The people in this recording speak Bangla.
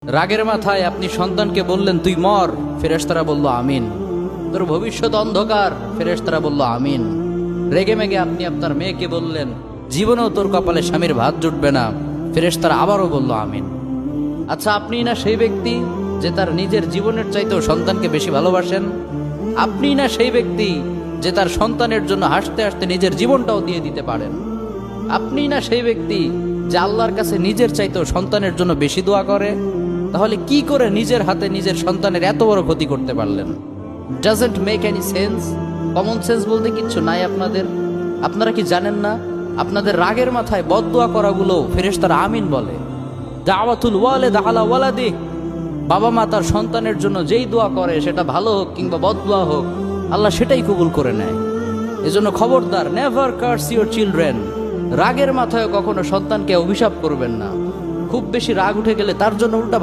রাগের মাথায় আপনি সন্তানকে বললেন তুই মর, ফেরেশতারা বলল আমিন। তোর ভবিষ্যৎ অন্ধকার, ফেরেশতারা বলল আমিন। রেগে মেগে আপনি আপনার মেয়েকে বললেন জীবনেও তোর কপালে স্বামীর ভাত জুটবে না, ফেরেশতারা আবারও বলল আমিন। আচ্ছা, আপনি না সেই ব্যক্তি যে তার নিজের জীবনের চাইতেও সন্তানকে বেশি ভালোবাসেন? আপনি না সেই ব্যক্তি যে তার সন্তানের জন্য হাসতে হাসতে নিজের জীবনটাও দিয়ে দিতে পারেন? আপনি না সেই ব্যক্তি যে আল্লাহর কাছে নিজের চাইতেও সন্তানের জন্য বেশি দোয়া করে? তাহলে কি করে নিজের হাতে নিজের সন্তানের এত বড় ক্ষতি করতে পারলেন? Doesn't make any sense. Common sense বলতে কিচ্ছু নাই আপনাদের। আপনারা কি জানেন না আপনাদের রাগের মাথায় বদদোয়া করাগুলো ফেরেশতারা আমিন বলে? দাওয়াতুল ওয়ালিদ আলা ওয়ালাদি, বাবা মা তার সন্তানের জন্য যেই দোয়া করে সেটা ভালো হোক কিংবা বদদোয়া হোক, আল্লাহ সেটাই কবুল করে নেয়। এজন্য খবরদার, নেভার কার্স ইউর চিলড্রেন। রাগের মাথায় কখনো সন্তানকে অভিশাপ করবেন না। খুব বেশি রাগ উঠে গেলে তার জন্য উল্টা